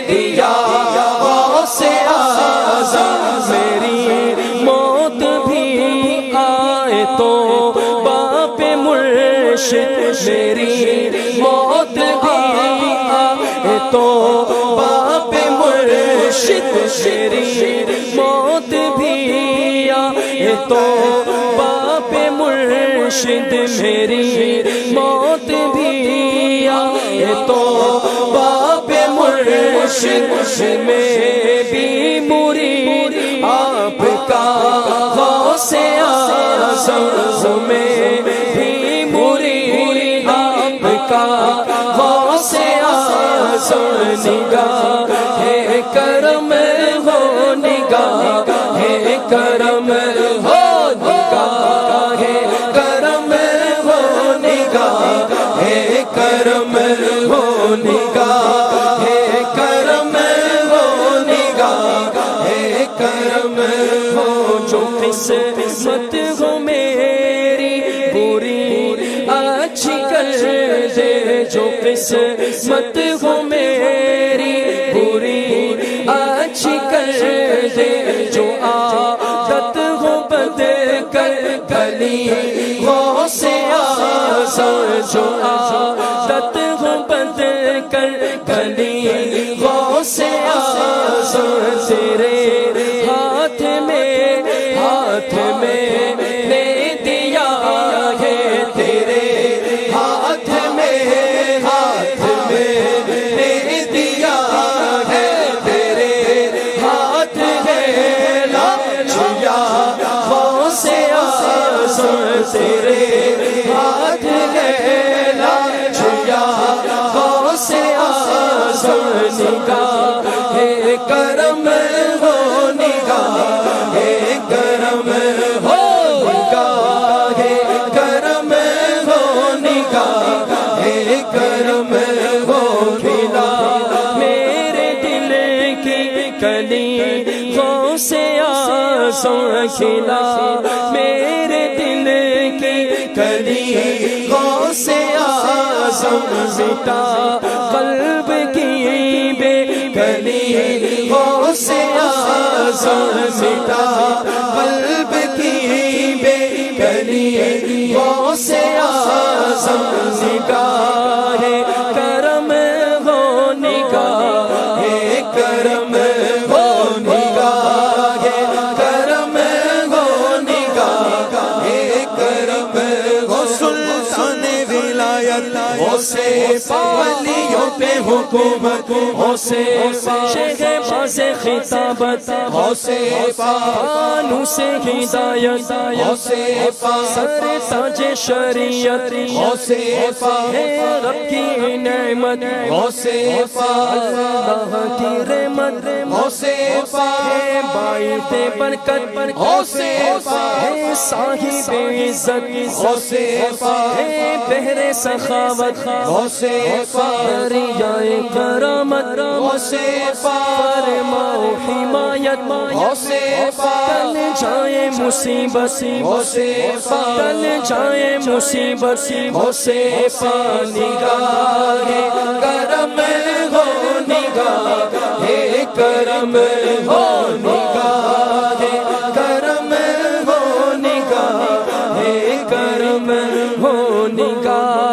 دیا غوث اعظم، میری موت بھی آئے تو باپ مرشد، میری موت بھی آئے تو باپ مرشد، میری موت بھی آئے تو باپ مرشد، میری موت بھی آئے تو باپ مرشد، میں بھی مرید آپ کا غوث اعظم، میں بھی مرید آپ کا غوث اعظم، نگاہ ہے کرم ہو، نگاہ ہے کرم ہو، نگاہ ہے کرم ہو، نگاہ ہے کرم ہو، نگاہ ہے کرم ہو، نگاہ ہے کرم ہو، جو قسمت ہو میری بری اچھی کر دے، جو قسمت ہو میری بری اچھی کر دے، جو عادت ہو بد کر گلی غوث اعظم، جو عادت ہو بد کر گلی غوث اعظم، تیرے ہاتھ میں نے دیا ہے، تیرے ہاتھ میں نے دیا ہے، تیرے ہاتھ ہے لاچیا غوث اعظم، تیرے ہاتھ ہے لاچیا غوث اعظم، نگاہ ہے کرم ہو، نگاہ ہے کرم ہو، نگاہ ہے کرم ہو، نگاہ ہے کرم ہو، کھلا میرے دل کی کلی غوث اعظم، کھلا میرے دل کی کلی غوث اعظم، مٹا قلب کی بے کلی غوث اعظم، مٹا قلب کی بے کلی غوث اعظم، نگاہ ہے کرم ہو، نگاہ ہے کرم ہو، نگاہ ہے کرم ہو، نگاہ ہے کرم ہو، سلطان ولایت غوث ولیوں پہ حکومت، غوث شیخ باز خطابت، غوث فانوس ہدایت، غوث سر تاج شریعت، غوث ہے رب کی نعمت، غوث اللہ کی رحمت، غوث ہے باعث برکت، غوث ہے صاحب عزت، غوث ہے بحر سخاوت، غوث دریائے کرامت، غوث فرماؤ حمایت، غوث ٹل جائے مصیبت، غوث ٹل جائے مصیبت، غوث نگاہ ہے کرم ہو، نگاہ ہے کرم ہو، نگاہ ہے کرم ہو، نگاہ ہے کرم ہو، نگاہ